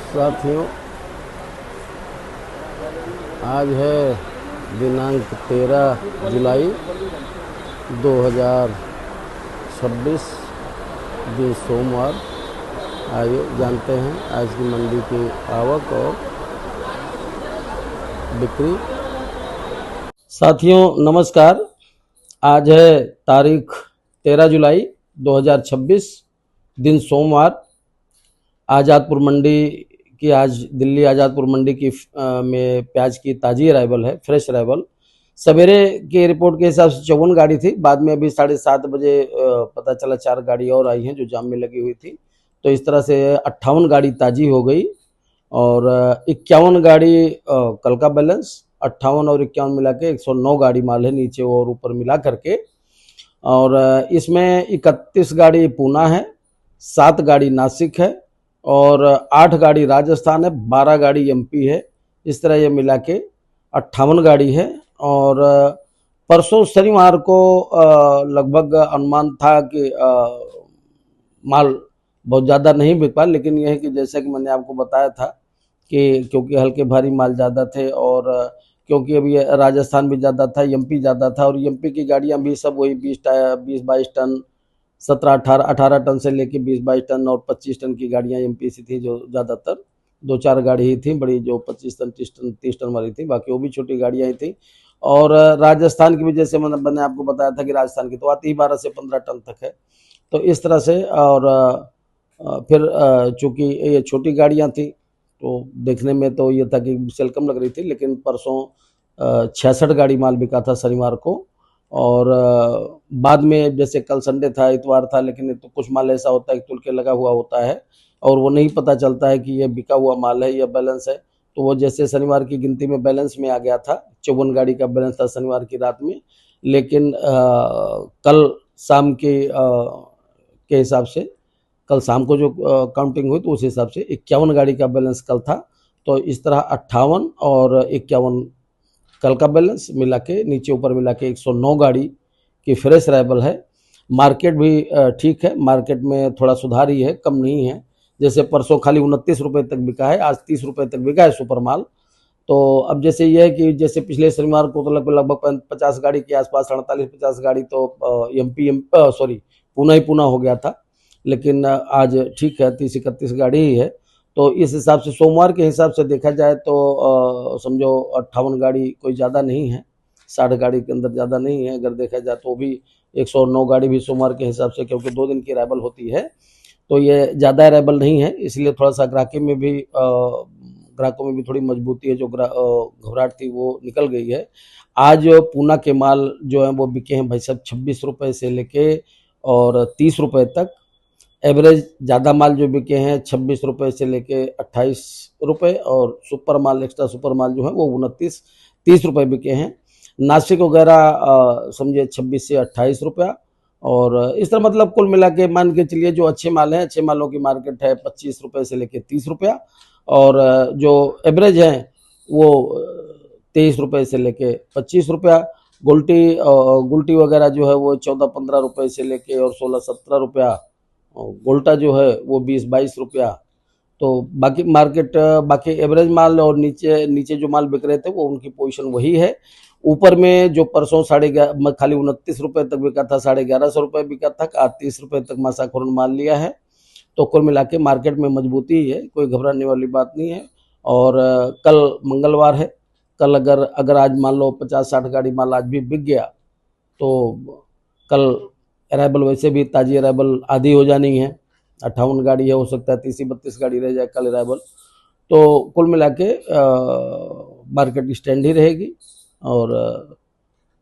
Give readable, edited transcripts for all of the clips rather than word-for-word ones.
साथियों, आज है दिनांक 13 जुलाई 2026, दिन सोमवार। आइए जानते हैं आज की मंडी की आवक और बिक्री। साथियों नमस्कार। आज है तारीख 13 जुलाई 2026, दिन सोमवार। आज़ादपुर मंडी की आज दिल्ली आज़ादपुर मंडी की में प्याज की ताज़ी अराइवल है, फ्रेश अराइवल। सवेरे की रिपोर्ट के हिसाब से 54 गाड़ी थी, बाद में अभी 7:30 बजे पता चला 4 गाड़ी और आई हैं जो जाम में लगी हुई थी। तो इस तरह से 58 गाड़ी ताज़ी हो गई और 51 गाड़ी कल का बैलेंस। 58 और 51 मिला के 109 गाड़ी माल है, नीचे और ऊपर मिला करके। और इसमें 31 गाड़ी पूना है, 7 गाड़ी नासिक है और 8 गाड़ी राजस्थान है, 12 गाड़ी एमपी है। इस तरह ये मिला के 58 गाड़ी है। और परसों शनिवार को लगभग अनुमान था कि माल बहुत ज़्यादा नहीं बिक पाया, लेकिन यह है कि जैसे कि मैंने आपको बताया था कि क्योंकि हल्के भारी माल ज़्यादा थे और क्योंकि अभी राजस्थान भी ज़्यादा था, एमपी ज़्यादा था और एमपी की गाड़ियाँ भी सब वही 20-22 टन, 17-18 टन से लेके 20-22 टन और 25 टन की गाड़ियाँ एमपी से थी, जो ज़्यादातर 2-4 गाड़ी ही थी बड़ी, जो 25 टन 30 टन वाली थी, बाकी वो भी छोटी गाड़ियाँ ही थी। और राजस्थान की भी जैसे मैंने आपको बताया था कि राजस्थान की तो आती ही 12 से 15 टन तक है। तो इस तरह से। और फिर चूँकि ये छोटी गाड़ियाँ थी तो देखने में तो ये था कि सेल कम लग रही थी, लेकिन परसों 66 गाड़ी माल बिका था शनिवार को। और बाद में जैसे कल संडे था, इतवार था, लेकिन तो कुछ माल ऐसा होता है कि तुल के लगा हुआ होता है और वो नहीं पता चलता है कि ये बिका हुआ माल है या बैलेंस है। तो वो जैसे शनिवार की गिनती में बैलेंस में आ गया था, 54 गाड़ी का बैलेंस था शनिवार की रात में। लेकिन कल शाम के हिसाब से, कल शाम को जो काउंटिंग हुई तो उस हिसाब से 51 गाड़ी का बैलेंस कल था। तो इस तरह 58 और 51 कल का बैलेंस मिला के नीचे ऊपर मिला के 109 गाड़ी की फ्रेश अराइवल है। मार्केट भी ठीक है, मार्केट में थोड़ा सुधार ही है, कम नहीं है। जैसे परसों खाली 29 रुपये तक बिका है, आज 30 रुपये तक बिका है सुपर माल। तो अब जैसे ये है कि जैसे पिछले शनिवार को तो लगभग 50 गाड़ी के आसपास, 48-50 गाड़ी तो पूना ही पूना हो गया था। लेकिन आज ठीक है, 30-31 गाड़ी ही है। तो इस हिसाब से सोमवार के हिसाब से देखा जाए तो समझो 58 गाड़ी कोई ज़्यादा नहीं है, 60 गाड़ी के अंदर ज़्यादा नहीं है। अगर देखा जाए तो भी 109 गाड़ी भी सोमवार के हिसाब से, क्योंकि 2 दिन की अराइवल होती है तो ये ज़्यादा अराइवल नहीं है, इसलिए थोड़ा सा ग्राहकों में भी थोड़ी मजबूती है, जो घबराहट थी वो निकल गई है। आज पूना के माल जो है वो बिके हैं भाई साहब 26 रुपये से लेके और 30 रुपये तक। एवरेज ज़्यादा माल जो बिके हैं 26 रुपये से लेके 28 रुपये और सुपर माल, एक्स्ट्रा सुपर माल जो है वो 29-30 रुपये बिके हैं। नासिक वगैरह समझिए 26 से 28 रुपया। और इस तरह मतलब कुल मिला के मान के चलिए जो अच्छे माल हैं, अच्छे मालों की मार्केट है 25 रुपये से लेके 30 रुपया और जो एवरेज हैं वो 23 रुपये से लेके 25 रुपया। गुलटी वगैरह जो है वो 14-15 रुपये से लेके और 16-17 रुपया। गोल्टा जो है वो 20-22 रुपया। तो बाकी मार्केट, बाकी एवरेज माल और नीचे जो माल बिक रहे थे वो उनकी पोजीशन वही है। ऊपर में जो परसों खाली 29 रुपये तक बिका था, 1150 रुपये बिका था, आज 30 रुपये तक मासाखोरन माल लिया है। तो कुल मिला के मार्केट में मजबूती ही है, कोई घबराने वाली बात नहीं है। और कल मंगलवार है, कल अगर आज मान लो 50-60 गाड़ी माल आज भी बिक गया तो कल अराइवल वैसे भी ताज़ी अराइवल आधी हो जानी है। 58 गाड़ी है, हो सकता है 30-32 गाड़ी रह जाए कल अराइवल। तो कुल मिला के मार्केट स्टैंड ही रहेगी और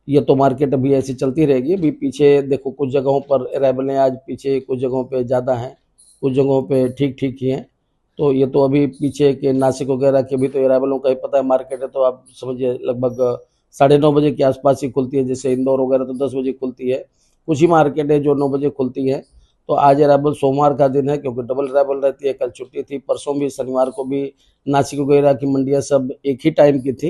ये तो मार्केट अभी ऐसी चलती रहेगी। अभी पीछे देखो कुछ जगहों पर अराइवलें आज पीछे, कुछ जगहों पे ज़्यादा हैं, कुछ जगहों पे ठीक ठीक ही हैं। तो ये तो अभी पीछे के नासिक वगैरह के भी तो अराइवलों का ही पता है। मार्केट है तो आप समझिए लगभग 9:30 बजे के आसपास ही खुलती है। जैसे इंदौर वगैरह तो 10 बजे खुलती है, कुछ ही मार्केट है जो 9 बजे खुलती है। तो आज अराइवल सोमवार का दिन है क्योंकि डबल अराइवल रहती है, कल छुट्टी थी, परसों भी शनिवार को भी नासिक वगैरह की मंडियाँ सब एक ही टाइम की थी।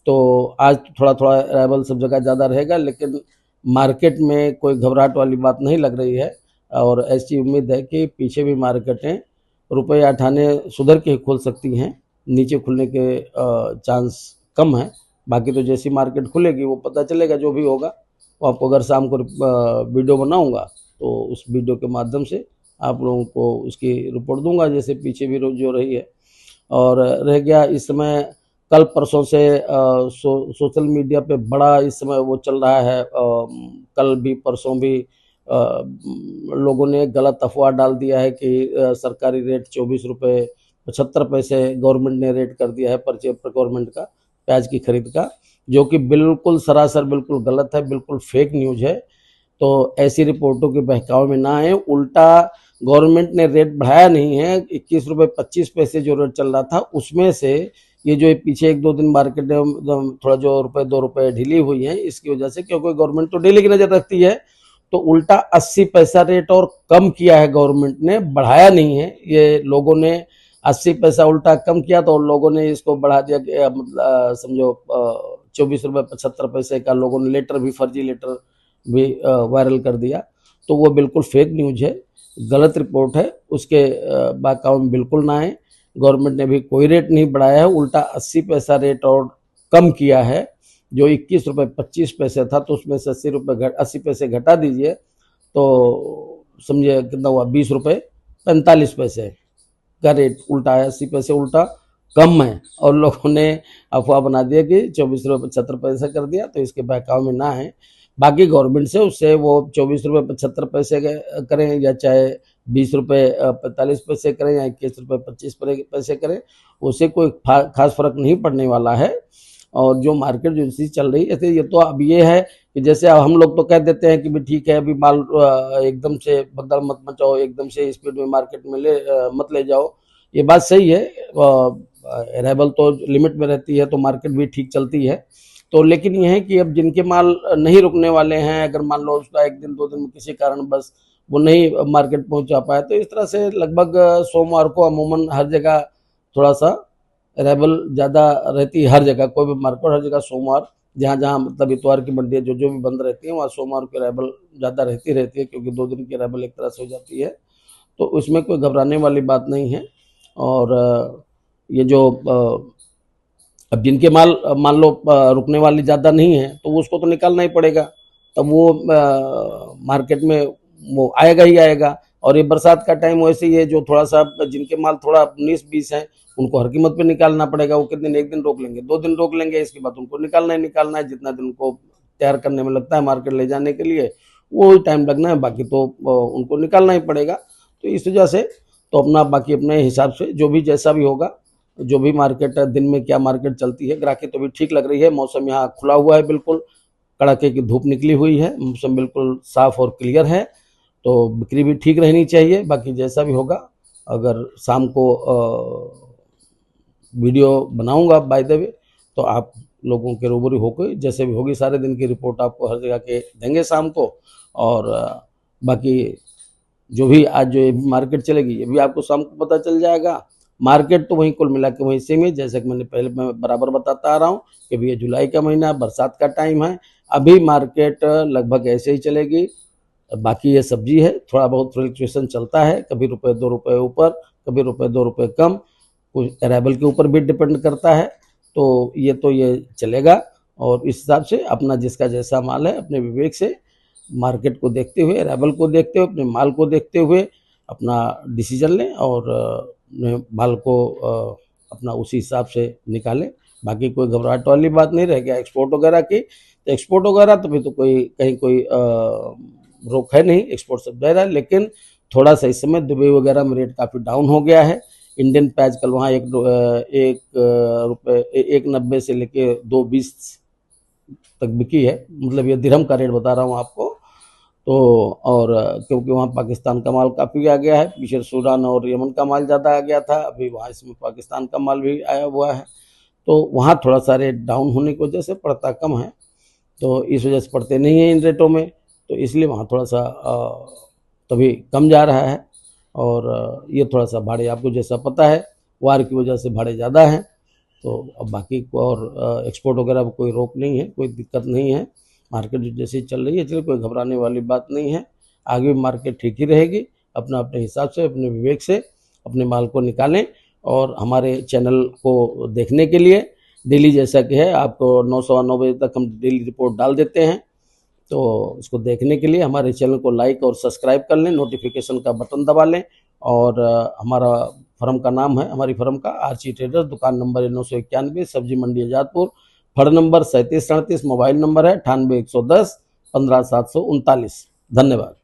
तो आज थोड़ा थोड़ा अराइवल सब जगह ज़्यादा रहेगा, लेकिन मार्केट में कोई घबराहट वाली बात नहीं लग रही है। और ऐसी उम्मीद है कि पीछे भी मार्केटें रुपये 8 आने सुधर के ही खुल सकती हैं, नीचे खुलने के चांस कम है। बाकी तो जैसी मार्केट खुलेगी वो पता चलेगा, जो भी होगा वो आपको अगर शाम को वीडियो बनाऊंगा तो उस वीडियो के माध्यम से आप लोगों को उसकी रिपोर्ट दूंगा, जैसे पीछे भी जो रही है। और रह गया इस समय कल परसों से सोशल मीडिया पे बड़ा इस समय वो चल रहा है, कल भी परसों भी लोगों ने गलत अफवाह डाल दिया है कि सरकारी रेट 24 रुपये 75 पैसे गवर्नमेंट ने रेट कर दिया है गवर्नमेंट का प्याज की खरीद का, जो कि बिल्कुल सरासर बिल्कुल गलत है, बिल्कुल फेक न्यूज है। तो ऐसी रिपोर्टों के बहकावे में ना आए। उल्टा गवर्नमेंट ने रेट बढ़ाया नहीं है, 21 रुपये 25 पैसे जो रेट चल रहा था उसमें से ये जो पीछे 1-2 दिन मार्केट में थोड़ा जो रुपये 2 रुपये ढीली हुई है इसकी वजह से, क्योंकि गवर्नमेंट तो डेली की नजर रखती है, तो उल्टा 80 पैसा रेट और कम किया है गवर्नमेंट ने, बढ़ाया नहीं है। ये लोगों ने 80 पैसा उल्टा कम किया तो लोगों ने इसको बढ़ा दिया कि मतलब समझो 24 रुपये 75 पैसे का लोगों ने लेटर भी, फर्जी लेटर भी वायरल कर दिया। तो वो बिल्कुल फेक न्यूज है, गलत रिपोर्ट है, उसके बहकावे में बिल्कुल ना आए। गवर्नमेंट ने भी कोई रेट नहीं बढ़ाया है, उल्टा 80 पैसा रेट और कम किया है। जो 21 रुपये 25 पैसे था तो उसमें से 80 पैसे घटा दीजिए तो समझिए कितना हुआ, 20 रुपये 45 पैसे का रेट उल्टा है, 80 पैसे उल्टा कम है। और लोगों ने अफवाह बना दिया कि 24 रुपये 75 पैसे कर दिया, तो इसके बहकाव में ना है। बाकी गवर्नमेंट से उससे वो 24 रुपये 75 पैसे करें या चाहे 20 रुपये 45 पैसे करें या 21 रुपये 25 पैसे करें, उससे कोई खास फर्क नहीं पड़ने वाला है। और जो मार्केट जो चीज़ चल रही है, ऐसे ये तो अब ये है कि जैसे अब हम लोग तो कह देते हैं कि भी ठीक है, अभी माल एकदम से बदल मत मचाओ, एकदम से स्पीड में मार्केट में मत ले जाओ। ये बात सही है, अराइवल तो लिमिट में रहती है तो मार्केट भी ठीक चलती है। तो लेकिन ये है कि अब जिनके माल नहीं रुकने वाले हैं, अगर मान लो उसका 1 दिन 2 दिन में किसी कारण बस वो नहीं मार्केट पहुंचा पाया, तो इस तरह से लगभग सोमवार को अमूमन हर जगह थोड़ा सा अराइवल ज़्यादा रहती है, हर जगह कोई भी मार्केट, हर जगह सोमवार जहाँ जहाँ मतलब इतवार की मंडियाँ जो भी बंद रहती हैं वहाँ सोमवार की अराइवल ज़्यादा रहती है, क्योंकि 2 दिन की अराइवल एक तरह से हो जाती है। तो उसमें कोई घबराने वाली बात नहीं है। और ये जो अब जिनके माल मान लो रुकने वाली ज़्यादा नहीं है तो उसको तो निकालना ही पड़ेगा, तब वो मार्केट में वो आएगा ही आएगा। और ये बरसात का टाइम वैसे ही है, जो थोड़ा सा जिनके माल थोड़ा 19-20 है उनको हर कीमत पे निकालना पड़ेगा। वो कितने दिन, 1 दिन रोक लेंगे, 2 दिन रोक लेंगे, इसके बाद उनको निकालना ही निकालना है। जितना दिन उनको तैयार करने में लगता है मार्केट ले जाने के लिए वो ही टाइम लगना है, बाकी तो उनको निकालना ही पड़ेगा। तो इस वजह से तो अपना बाकी अपने हिसाब से जो भी जैसा भी होगा, जो भी मार्केट है, दिन में क्या मार्केट चलती है, ग्राहकी तो भी ठीक लग रही है। मौसम यहाँ खुला हुआ है, बिल्कुल कड़ाके की धूप निकली हुई है, मौसम बिल्कुल साफ और क्लियर है, तो बिक्री भी ठीक रहनी चाहिए। बाकी जैसा भी होगा, अगर शाम को वीडियो बनाऊंगा बाय द वे, तो आप लोगों के रूबरू होकर जैसे भी होगी सारे दिन की रिपोर्ट आपको हर जगह के देंगे शाम को। और बाकी जो भी आज जो मार्केट चलेगी ये भी आपको शाम को पता चल जाएगा। मार्केट तो वहीं कुल मिला के वहीं सेम है, जैसे कि मैंने पहले मैं बराबर बताता आ रहा हूँ कि भैया जुलाई का महीना है, बरसात का टाइम है, अभी मार्केट लगभग ऐसे ही चलेगी। बाकी ये सब्जी है, थोड़ा बहुत फ्लक्चुएशन चलता है, कभी रुपये 2 रुपये ऊपर, कभी रुपये 2 रुपये कम, कुछ अराइवल के ऊपर भी डिपेंड करता है। तो ये चलेगा। और इस हिसाब से अपना जिसका जैसा माल है अपने विवेक से मार्केट को देखते हुए, अराइवल को देखते हुए, अपने माल को देखते हुए अपना डिसीजन लें और माल को अपना उसी हिसाब से निकालें। बाकी कोई घबराहट वाली बात नहीं रह गया एक्सपोर्ट वगैरह की, तो एक्सपोर्ट वगैरह तो फिर तो कहीं कोई रोक है नहीं, एक्सपोर्ट सब जा रहा है। लेकिन थोड़ा सा इस समय दुबई वगैरह में रेट काफ़ी डाउन हो गया है। इंडियन प्याज कल वहाँ 1.90 से लेके 2.20 तक बिकी है, मतलब ये दिरहम का रेट बता रहा हूँ आपको। तो और क्योंकि वहाँ पाकिस्तान का माल काफ़ी आ गया है, पीछे सूडान और यमन का माल ज़्यादा आ गया था, अभी वहाँ इसमें पाकिस्तान का माल भी आया हुआ है, तो वहाँ थोड़ा सा रेट डाउन होने की वजह से पड़ता कम है। तो इस वजह से पड़ते नहीं है इन रेटों में, तो इसलिए वहाँ थोड़ा सा तभी कम जा रहा है। और ये थोड़ा सा भाड़े आपको जैसा पता है वार की वजह से भाड़े ज़्यादा हैं। तो अब बाकी को और एक्सपोर्ट वगैरह कोई रोक नहीं है, कोई दिक्कत नहीं है, मार्केट जैसे चल रही है चलिए, कोई घबराने वाली बात नहीं है। आगे भी मार्केट ठीक ही रहेगी, अपना अपने हिसाब से अपने विवेक से अपने माल को निकालें। और हमारे चैनल को देखने के लिए डेली, जैसा कि है, आपको 9 सवा 9 बजे तक हम डेली रिपोर्ट डाल देते हैं, तो इसको देखने के लिए हमारे चैनल को लाइक और सब्सक्राइब कर लें, नोटिफिकेशन का बटन दबा लें। और हमारा फर्म का नाम है, हमारी फर्म का आरसी ट्रेडर्स, दुकान नंबर है 991, सब्जी मंडी आजादपुर, फड़ नंबर 3738, मोबाइल नंबर है 98 110 15 739। धन्यवाद।